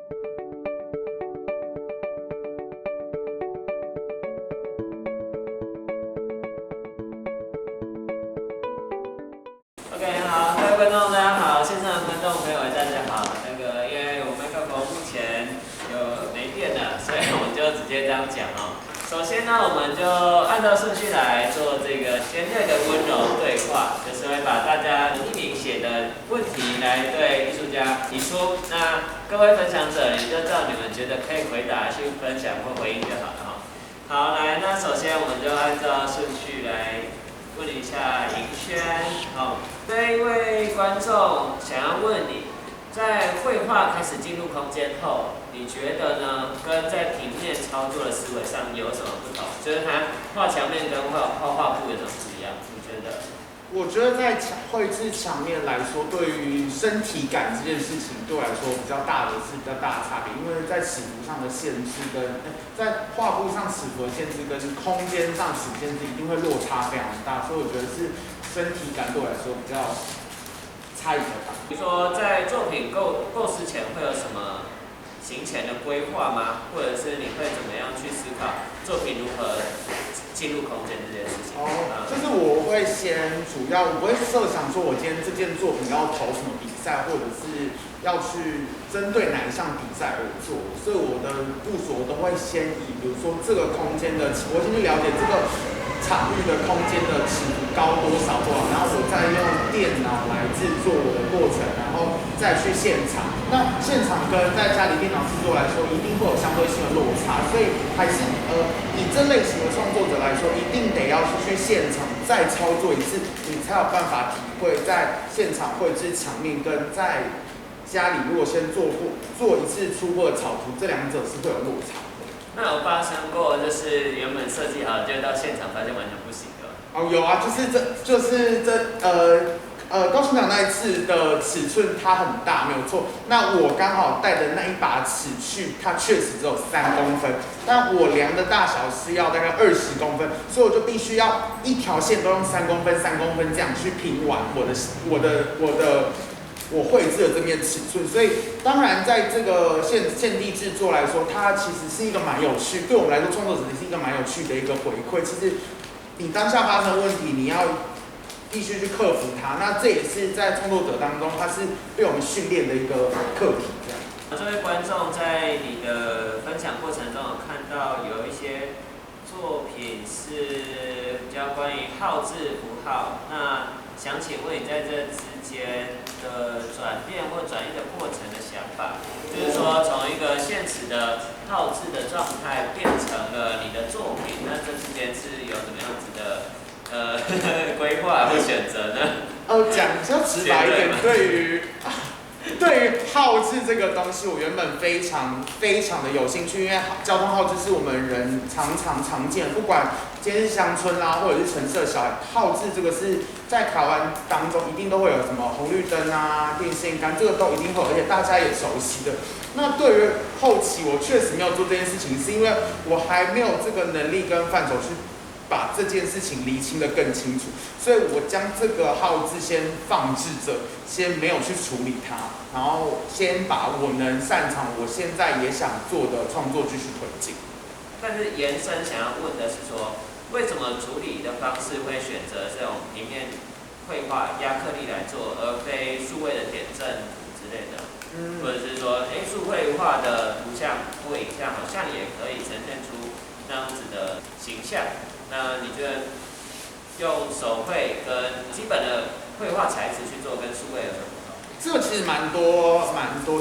OK， 好，各位观众大家好，线上的观众朋友大家好。因为我麦克风目前没电了，所以我们就直接这样讲哦。首先呢，我们就按照顺序来做这个尖锐的温柔对话，就是会把大家匿名写的问题来对艺术家提出。那各位分享者，你就照你们觉得可以回答去分享或回应就好了哈。好，来，那首先我们就按照顺序来问一下银轩，这一位观众想要问你，在绘画开始进入空间后，你觉得呢？跟在平面操作的思维上有什么不同？就是他画墙面跟画布有什么不一样？你觉得？我觉得在绘制墙面来说，对于身体感这件事情，对我来说比较大的差别，因为在尺幅上的限制在画布上尺幅的限制跟空间上尺幅限制一定会落差非常大，所以我觉得是身体感对我来说比较差异比较大。比如说在作品构思前会有什么行前的规划吗？或者是你会怎么样去思考作品如何进入空间这件事情？就是我会先我不会设想说我今天这件作品要投什么比赛，或者是要去针对哪一项比赛而做，所以我的部署我都会先以比如说这个空间的，我先去了解这个场域的空间的尺度高多少，然后我再用电脑来制作我的过程，然后再去现场。那现场跟在家里电脑制作来说，一定会有相对性的落差，所以还是以这类型的创作者来说，一定得要去现场再操作一次，你才有办法体会在现场绘制墙面跟在家里如果先做一次初步的草图，这两者是会有落差的。那有发生过就是原本设计好，就到现场发现完全不行的？有啊，高雄港那一次的尺寸它很大，没有错。那我刚好带的那一把尺去，它确实只有3公分，但我量的大小是要大概20公分，所以我就必须要一条线都用3公分、3公分这样去拼完我绘制的这面尺寸。所以当然在这个现地制作来说，它其实是一个蛮有趣，对我们来说创作者也是一个蛮有趣的一个回馈。其实你当下发生问题，你要必须去克服它，那这也是在创作者当中，它是被我们训练的一个课题。这位观众在你的分享过程中有看到有一些作品是比较关于号字符号，那想请问你在这之间的转变或转移的过程的想法，就是说从一个现实的号字的状态变成了你的作品，那这之间是有什么样子的规划或选择呢？讲比较直白一点，对于号字这个东西，我原本非常的有兴趣，因为交通号字是我们人常见，不管今天是乡村啦，或者是城市的小孩，号字这个是在台湾当中一定都会有什么红绿灯啊、电线杆，这个都一定会有，而且大家也熟悉的。那对于后期我确实没有做这件事情，是因为我还没有这个能力跟范畴去把这件事情厘清得更清楚，所以我将这个号字先放置着，先没有去处理它，然后先把我能擅长、我现在也想做的创作继续推进。但是延伸想要问的是说，为什么处理的方式会选择这种平面绘画压克力来做，而非数位的点阵之类的？或者是说，数绘画的图像或影像好像也可以呈现出那样子的形象。那你觉得用手绘跟基本的绘画材质去做，跟数位有什么不同？这个其实蛮多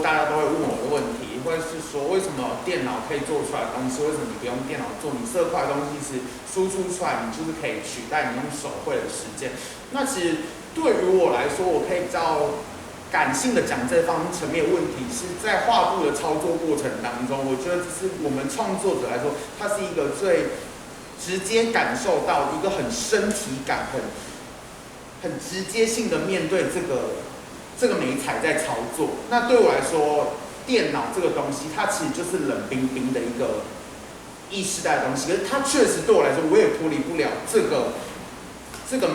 大家都会问我的问题，或者是说为什么电脑可以做出来的东西，为什么你不用电脑做？你色块的东西是输出出来，你就是可以取代你用手绘的时间。那其实对于我来说，我可以比较感性的讲这方层面的问题，是在画布的操作过程当中，我觉得这是我们创作者来说，它是一个最直接感受到一个很身体感、很直接性的面对这个媒材在操作。那对我来说，电脑这个东西，它其实就是冷冰冰的一个异世代的东西，可是它确实对我来说，我也脱离不了这个这个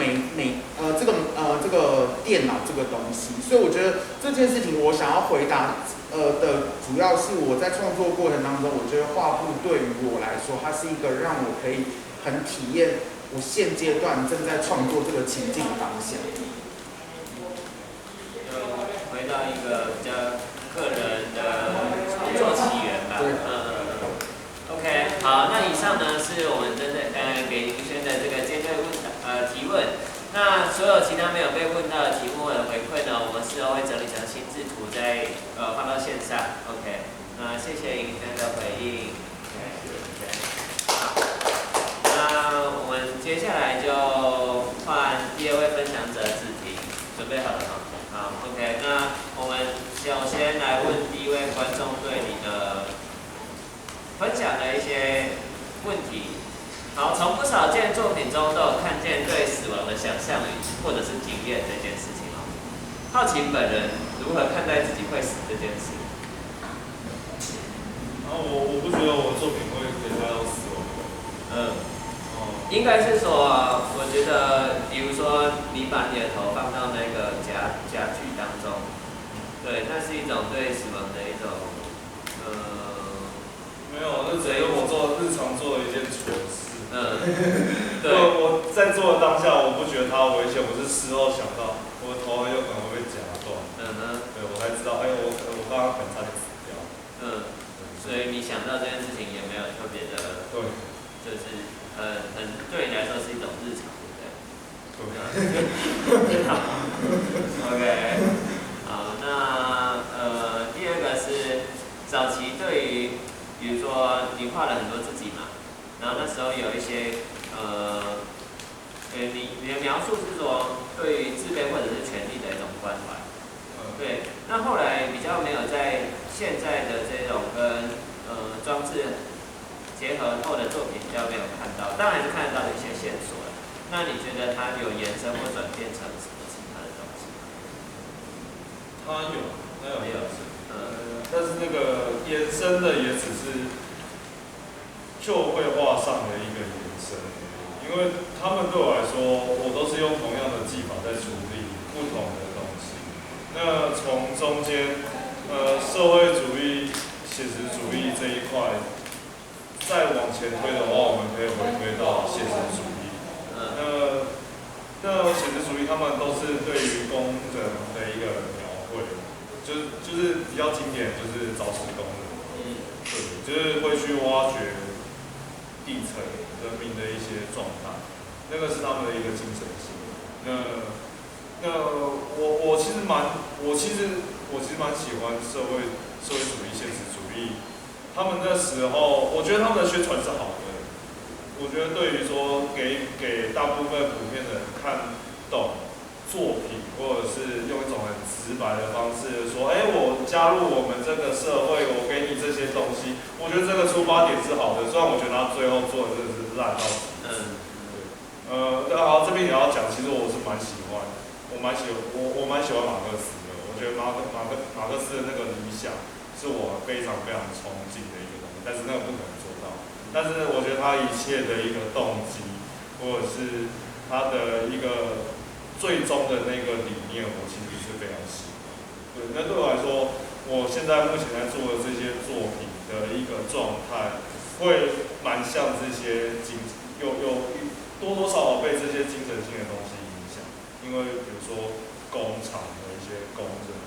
这个电脑这个东西，所以我觉得这件事情我想要回答的主要是我在创作过程当中，我觉得画布对于我来说，它是一个让我可以很体验我现阶段正在创作这个情境当下。回到一个比较个人的创作起源吧。OK， 好，那以上呢是我们针对给云轩的这个针对提问。那所有其他没有被问到的题目或者回馈呢，我们事后会整理成心智图再放到线上。OK， 那谢谢云轩的回应。好，那我们接下来就换第二位分享者子婷，准备好了吗？好 ，OK， 那我们首先来问第一位观众对你的分享的一些问题。好，从不少件作品中都有看见对死亡的想象或者是经验这件事情哦。好奇本人如何看待自己会死这件事？然后我不觉得我作品会给大家死亡。应该是说，我觉得，比如说你把你的头放到那个家具当中，对，那是一种对死亡的一种，没有，那只是我日常做的一件蠢事。对。我在做的当下，我不觉得它危险，我是事后想到，我的头很有可能会被夹断。对，我才知道，我刚刚可能差点死掉。所以你想到这件事情也没有特别的，对，就是对你来说是一种日常，对不对？对。好 ，OK， 好，那第二个是早期对于，比如说你画了很多自己嘛。然后那时候有一些你的描述是说对于自卑或者是权利的一种关怀，对。那后来比较没有在现在的这种跟装置结合后的作品比较没有看到，当然是看得到一些线索了。那你觉得它有延伸或转变成什么其他的东西？它有，但是那个延伸的也只是就绘画上的一个延伸，因为他们对我来说，我都是用同样的技法在处理不同的东西。那从中间，社会主义、写实主义这一块，再往前推的话，我们可以回推到写实主义。那写实主义他们都是对于工人的一个描绘，就是比较经典，就是早期工人，对，就是会去挖掘底层人民的一些状态，那个是他们的一个精神性。我其实蛮喜欢社会主义、现实主义。他们那时候，我觉得他们的宣传是好的。我觉得对于说给大部分普遍的人看懂作品，或者是用一种很直白的方式说，我加入我们这个社会，我给你这些东西，我觉得这个出发点是好的。虽然我觉得他最后做的真的是烂到极致。好，这边也要讲，其实我是蛮喜欢，我蛮喜欢马克思的。我觉得马克思的那个理想是我非常非常崇敬的一个东西，但是那个不可能做到。但是我觉得他一切的一个动机，或者是他的一个最终的那个理念，我其实是非常喜欢。对，那对我来说，我现在目前在做的这些作品的一个状态，会蛮像这些有多多少少被这些精神性的东西影响。因为比如说工厂的一些工人，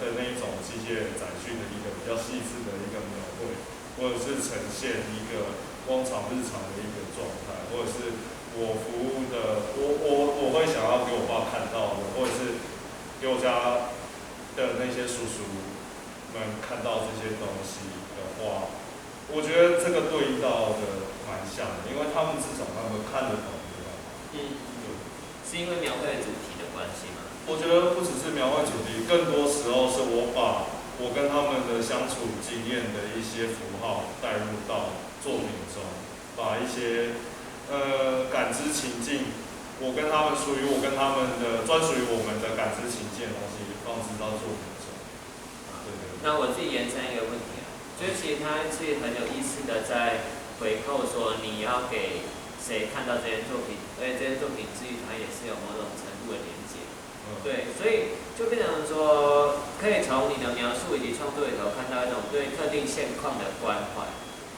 的那一种机械载具的一个比较细致的一个描绘。或者是呈现一个工厂日常的一个状态，或者是我服务的，我会想要给我爸看到的，或者是给我家的那些叔叔们看到这些东西的话，我觉得这个对应到的蛮像的，因为他们至少他们看得懂的。是因为描绘主题的关系吗？我觉得不只是描绘主题，更多时候是我把我跟他们的相处经验的一些符号带入到作品中，把一些感知情境，我跟他们属于我跟他们的专属于我们的感知情境的东西放置到作品中。对。那我自己延伸一个问题啊，就是其实他是很有意思的在回扣说你要给谁看到这件作品，而且这件作品之于它也是有某种程度的连接。嗯，对，所以就变成说，可以从你的描述以及创作里头看到一种对特定现况的关怀。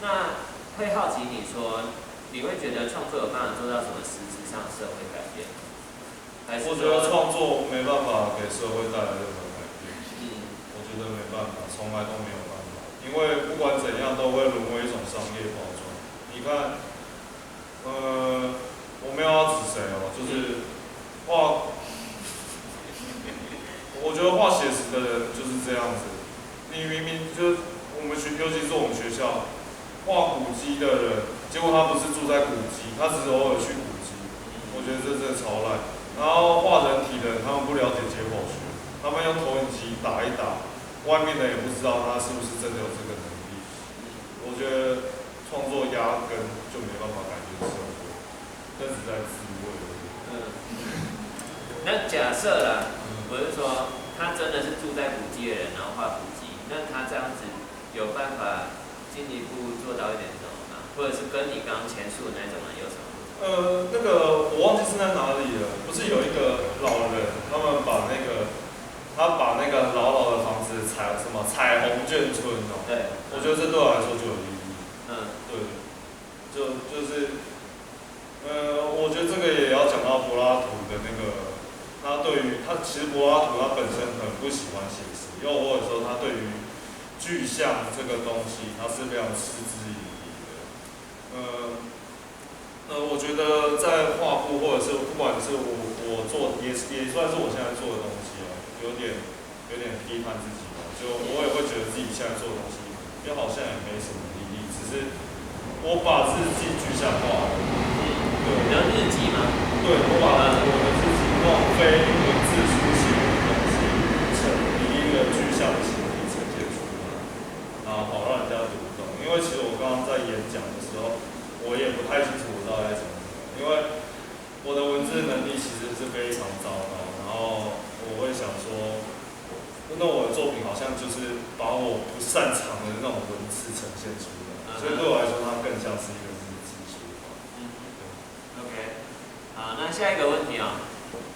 那会好奇你说，你会觉得创作有办法做到什么实质上的社会改变？我觉得创作没办法给社会带来任何改变。我觉得没办法，从来都没有办法，因为不管怎样都会沦为一种商业包装。你看，我没有要指谁哦，就是画。我觉得画写实的人就是这样子，你明明就尤其是我们学校画古迹的人，结果他不是住在古迹，他只是偶尔去古迹，我觉得这真的超烂。然后画人体的人，他们不了解解剖学，他们用投影机打一打，外面的也不知道他是不是真的有这个能力。我觉得创作压根就没办法改变社会，那只在自慰而已。那假设啦。我是说，他真的是住在古迹的人，然后画古迹，那他这样子有办法进一步做到一点什么吗？或者是跟你刚刚前述的那种人有什么？那个我忘记是在哪里了，不是有一个老人，他把那个老的房子彩虹眷村哦。对。我觉得这对我来说就有意义。对。就是我觉得这个也要讲到柏拉图的那个。其实柏拉图他本身很不喜欢写实，又或者说他对于具象这个东西他是非常嗤之以鼻的。我觉得在画布或者是不管是我做也算是我现在做的东西哦，有点批判自己吧，就我也会觉得自己现在做的东西也好像也没什么意义，只是我把日记具象化了。对。你的日记吗？对，我把我的日记用非文字书写的东西以一个具象的形体呈现出来，然后好让人家读懂。因为其实我刚刚在演讲的时候，我也不太清楚我到底在讲什么，因为我的文字能力其实是非常糟糕。然后我会想说，那我的作品好像就是把我不擅长的那种文字呈现出来，所以对我来说，它更像是一个日记书法。OK。好，那下一个问题哦，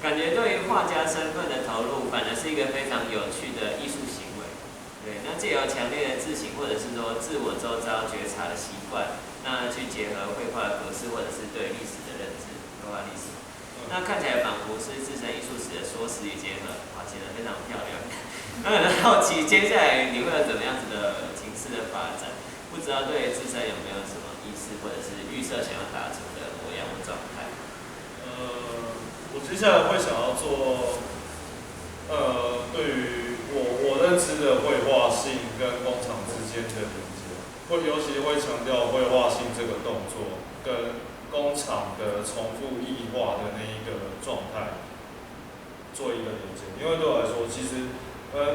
感觉对于画家身份的投入，反而是一个非常有趣的艺术行为。对，那借由强烈的自省或者是说自我周遭觉察的习惯，那去结合绘画的格式或者是对历史的认知，绘画历史，那看起来仿佛是自身艺术史的缩时与结合，哇，写得非常漂亮。那很好奇，接下来你会有怎么样子的形式的发展？不知道对自身有没有什么意识或者是预设想要达成的模样或状态？我接下来会想要做，对于我认知的绘画性跟工厂之间的连接，尤其会强调绘画性这个动作跟工厂的重复异化的那一个状态做一个连接。因为对我来说，其实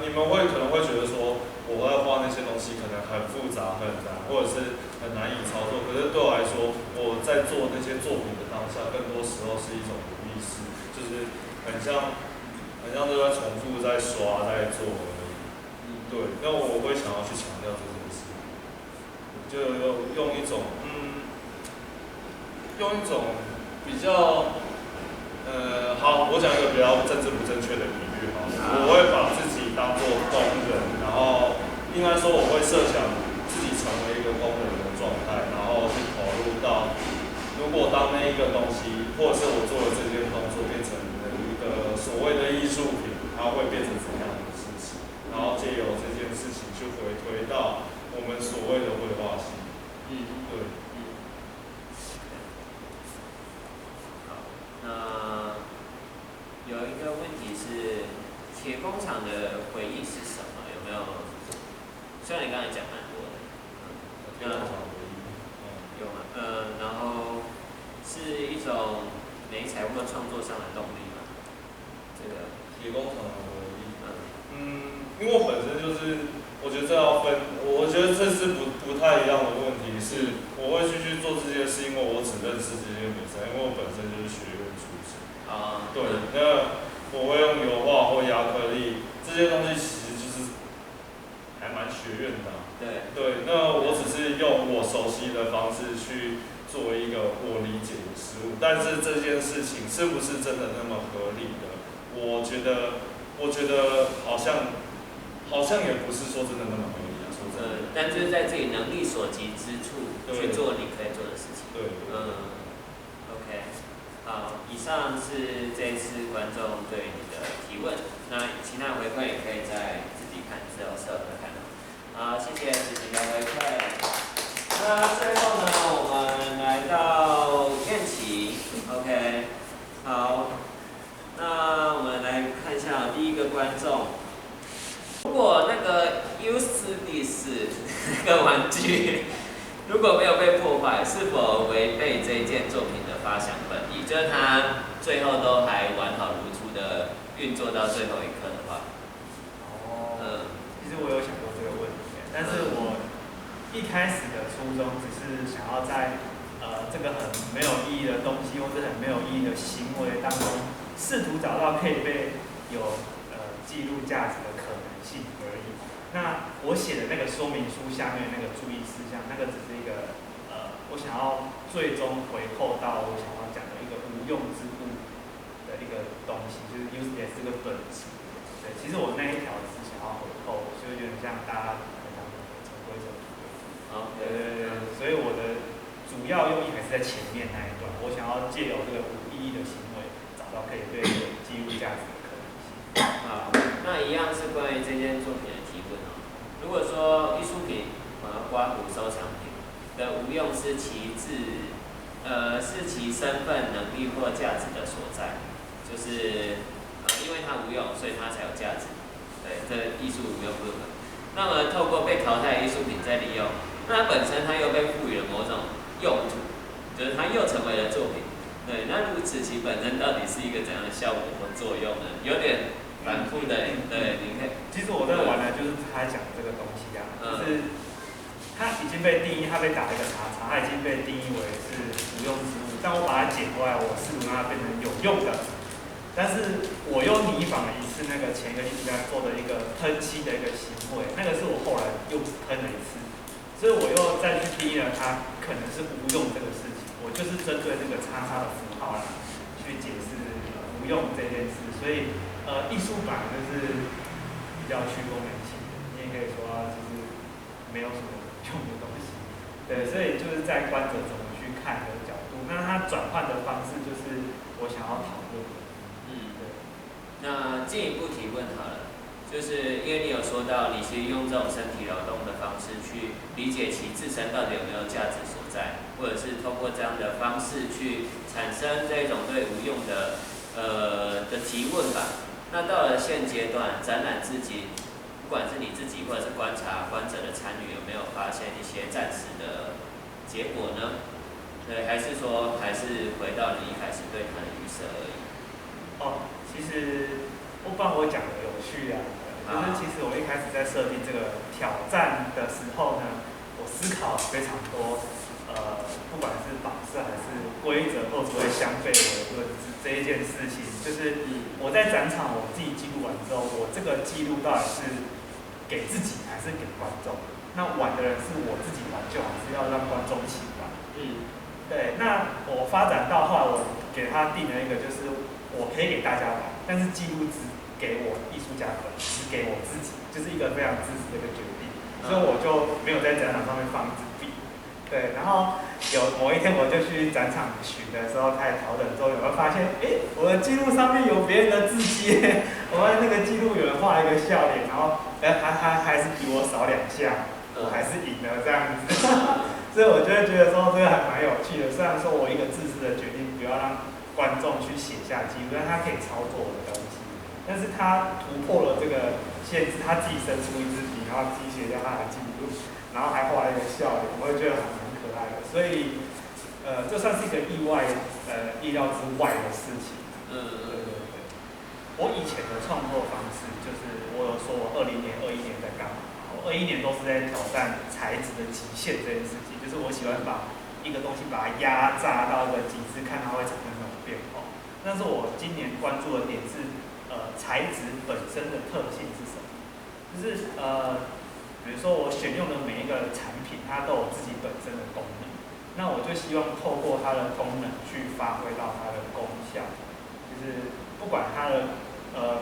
你们可能会觉得说我在画那些东西可能很复杂很难，或者是很难以操作。可是对我来说，我在做那些作品的当下，更多时候是一种无意识，就是很像都在重复在刷在做而已。对，那我会想要去强调这件事，就用一种比较好，我讲一个比较政治不正确的比喻哈，我会把自己当做工人，然后应该说我会设想自己成为一个工人的状态，然后去投入到，如果当那一个东西，或者是我做的这件动作变成了一个所谓的艺术品，它会变成怎样的事情，然后借由这件事情去回推到我们所谓的绘画系。对。那有一个问题是，铁工厂的回忆是什么？有没有？虽然你刚才讲蛮多的，铁工厂的回忆，有吗？然后是一种媒材或创作上的动力吗？这个铁工厂的回忆，因为我本身就是，我觉得这要分，我觉得这是不太一样的问题，是我会去做这件事，因为我只认识这些美材，因为我本身就是学院出身。对，那我会用油画或亚克力这些东西，其实就是还蛮学院的。对，那我只是用我熟悉的方式去作为一个我理解的失误，但是这件事情是不是真的那么合理的？我觉得好像也不是说真的那么合理啊，说真的。但就是在自己能力所及之处去做你可以做的事情。对。OK， 好，以上是这一次观众对你的提问，那其他回馈也可以在自己看资料册来看到。好，谢谢子晴的回馈。那最后呢，我们来到燕琪 ，OK， 好，那我们来看一下第一个观众。如果那个 Useless 那个玩具如果没有被破坏，是否违背这一件作品的发想本意？就是它最后都还完好如初的运作到最后一刻的话。其实我有想过这个问题，但是我一开始的初衷只是想要在这个很没有意义的东西，或是很没有意义的行为当中，试图找到可以被有记录价值的可能性而已。那我写的那个说明书下面那个注意事项，那个只是一个我想要最终回扣到我想要讲的一个无用之物的一个东西，就是 useless 这个本质。对，其实我那一条只是想要回扣，就有点像大家可能潜规则。对，所以我的主要用意还是在前面那一段，我想要借由这个无意义的行为，找到可以对记录价值的可能性。好，那一样是关于这件作品的提问哦。如果说艺术品刮胡收藏品的无用是其身份、能力或价值的所在，就是因为它无用，所以它才有价值。对，这艺术无用部分。那么透过被淘汰的艺术品再利用，那它本身它又被赋予了某种用途，就是它又成为了作品。对，那如此其本身到底是一个怎样的效果或作用呢？有点反复的，对，你看。其实我在玩的就是他讲的这个东西啊，就是它已经被定义，它被打了一个叉叉，它已经被定义为是无用之物。但我把它捡过来，我试图让它变成有用的。但是我又拟仿了一次那个前一个艺术家做的一个喷漆的一个行为，那个是我后来又喷了一次，所以我又再去定义了它可能是无用这个事情。我就是针对这个叉叉的符号去解释无用这件事，所以艺术版就是比较去功能性的，你也可以说就是没有什么用的东西。对，所以就是在观者怎么去看的角度，那它转换的方式就是我想要讨论的。对。那进一步提问好了，就是因为你有说到你是用这种身体劳动的方式去理解其自身到底有没有价值所在，或者是透过这样的方式去产生这种对无用的提问吧。那到了现阶段，展览自己，不管是你自己或者是观察观者的参与，有没有发现一些暂时的结果呢？对，还是说还是回到你一开始对它的预设而已？其实不帮我讲的有趣啊，就是其实我一开始在设定这个挑战的时候呢，我思考非常多，不管是榜式还是规则会不会相悖而论这一件事情，就是我在展场我自己记录完之后，我这个记录到底是给自己还是给观众？那玩的人是我自己玩就好，还是要让观众一起玩？对，那我发展到后来，我给他定了一个，就是我可以给大家玩，但是记录只给我艺术家本，只给我自己，就是一个非常自私的一个决定，所以我就没有在展场上面放一支笔。对，然后有某一天我就去展场取的时候，开始调整之后，有没有发现，我的记录上面有别人的字迹，我发现那个记录有人画一个笑脸，然后他还是比我少2下，我还是赢了这样子。所以我就会觉得说这个还蛮有趣的，虽然说我一个自私的决定不要让观众去写下记录，但他可以操作我的东西，但是他突破了这个限制，他自己伸出一支笔，然后自己写下他的记录，然后还画了一个笑脸，我会觉得还蛮可爱的，所以这算是一个意料之外的事情。对。我以前的创作方式就是我有说我20年、21年在干嘛，我21年都是在挑战材质的极限这件事情，就是我喜欢把一个东西把它压榨到一个极致，看它会产生什么变化。但是我今年关注的点是材质本身的特性是什么，就是比如说我选用的每一个产品，它都有自己本身的功能。那我就希望透过它的功能去发挥到它的功效，就是不管它的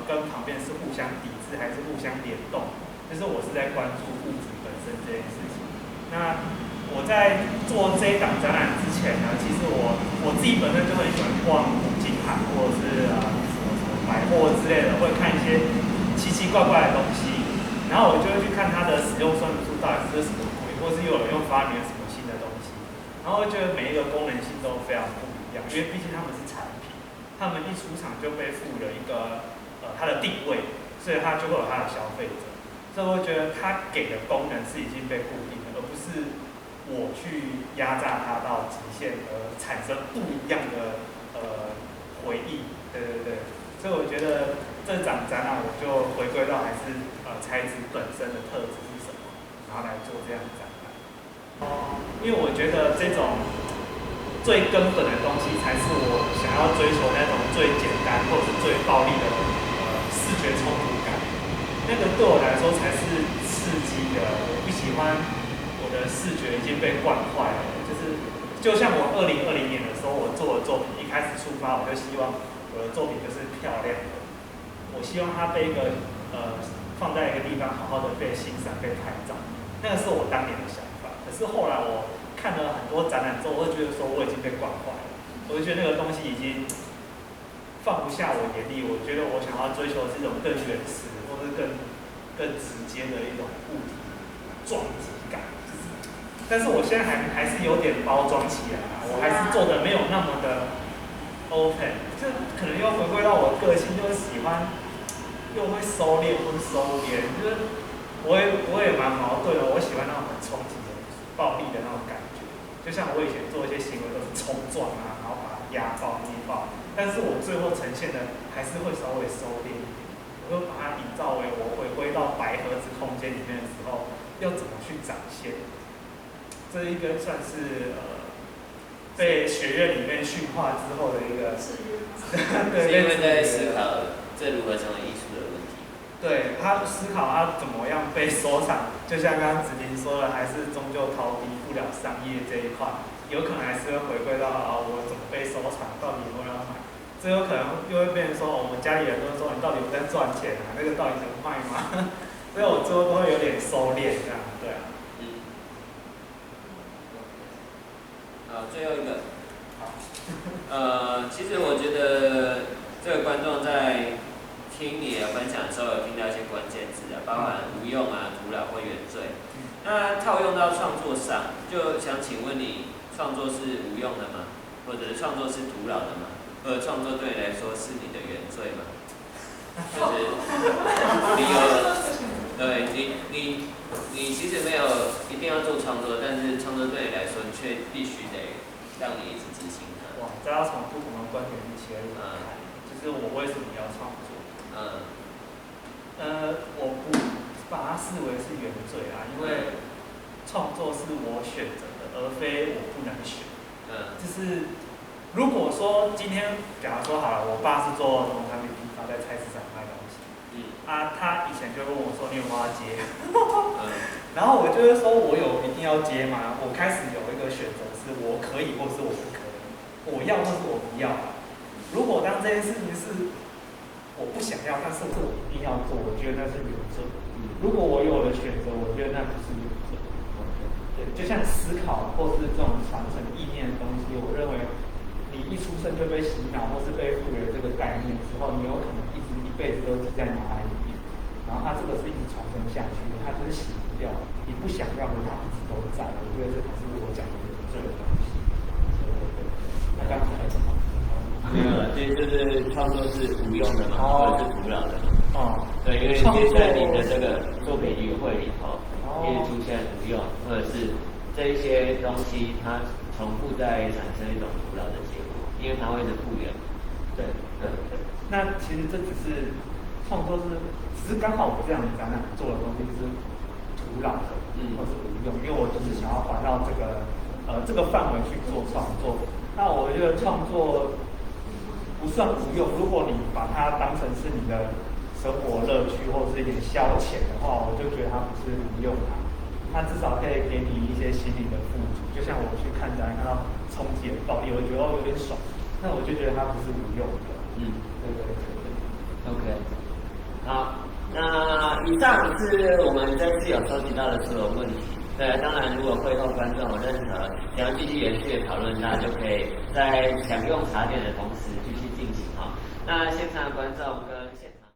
跟旁边是互相抵制还是互相联动，就是我是在关注物质本身这件事情。那我在做这一档展览之前呢，其实我自己本身就很喜欢逛五金行或者是什么百货之类的，会看一些奇奇怪怪的东西，然后我就会去看它的使用说明书到底是什么鬼，或是有人又发明了什么新的东西，然后会觉得每一个功能性都非常不一样，因为毕竟他们是产品，他们一出厂就被赋予了一个它的定位，所以它就会有它的消费者，所以我觉得它给的功能是已经被固定的，而不是我去压榨它到极限而产生不一样的回忆。对，所以我觉得这场展览我就回归到还是材质本身的特质是什么，然后来做这样的展览。因为我觉得这种最根本的东西才是我想要追求那种最简单或者是最暴力的视觉冲突感，那个对我来说才是刺激的。我不喜欢我的视觉已经被惯坏了，就像我2020年的时候我做的作品，一开始出发我就希望我的作品就是漂亮的，我希望它被一个放在一个地方好好的被欣赏被拍照，那个是我当年的想法。可是后来我看了很多展览之后，我会觉得说我已经被惯坏了，我就觉得那个东西已经放不下我眼里，我觉得我想要追求的是一种更原始或是更直接的一种物体撞击感。但是我现在还是有点包装起来啊，我还是做的没有那么的 open， 就可能又回归到我的个性，就是喜欢又会收敛或是收敛，就是我也蛮矛盾的，我喜欢那种很冲击的暴力的那种感觉，就像我以前做一些行为都是冲撞啊，然后把它压爆捏爆，但是我最后呈现的还是会稍微收敛一点，我会把它营造为我回归到白盒子空间里面的时候要怎么去展现。这一个算是被学院里面驯化之后的一个，对，因为在思考这如何成为艺术的问题。对，他思考他怎么样被收藏，就像刚刚子婷说的，还是终究逃避不了商业这一块，有可能还是会回归到我怎么被收藏，到底有没有要买，这有可能又会变成说我们家里人都说你到底有在赚钱啊，那个到底能卖吗？所以我最后都会有点收敛这样，对啊。好，最后一个，其实我觉得这个观众在听你的分享的时候，有听到一些关键字啊，包含无用啊、徒劳或原罪。那套用到创作上，就想请问你，创作是无用的吗？或者是创作是徒劳的吗？或者创作对你来说是你的原罪吗？就是你有，对你其实没有一定要做创作，但是创作对你来说，你却必须得让你一直执行它。哇，这要从不同的观点去切入就是我为什么要创作？我不把它视为是原罪啊，因为创作是我选择的，而非我不能选。就是如果说今天，假如说好了，我爸是做农产品批发，在菜市场卖东西。他以前就问我说：“你有没有要接？”然后我就会说：“我有一定要接吗？”我开始有一个选择，是我可以，或是我不可以，我要或是我不要。如果当这件事情是我不想要，但是我一定要做，我觉得那是原则。如果我有了选择，我觉得那不是原则。对，就像思考或是这种传承意念的东西，我认为你一出生就被洗脑，或是被赋予了这个概念之后，你有可能一辈子都记在脑海里面，然后它这个是一直传承下去的，它就是洗不掉，你不想要的它一直都在。我觉得这才是我讲的这个东西。那刚才什么？没有了，就是创作是无用的嘛，或者是徒劳的嘛。对，因为接下来你的这个作品语汇里头，一直出现无用，或者是这一些东西它重复在产生一种徒劳的结果，因为它会一直复原。对。那其实这只是创作只是刚好我这样的展览做的东西是徒劳的，或是无用，因为我就是想要环绕这个范围去做创作。那我觉得创作不算无用，如果你把它当成是你的生活乐趣或者是一点消遣的话，我就觉得它不是无用啊。那至少可以给你一些心灵的富足。就像我去看展览看到冲击的暴力，我觉得有点爽，那我就觉得它不是无用的。OK， 好，那以上是我们这次有收集到的所有问题。对，当然如果会后观众有任何想要继续延续的讨论，那就可以在享用茶点的同时继续进行哈。那现场的观众跟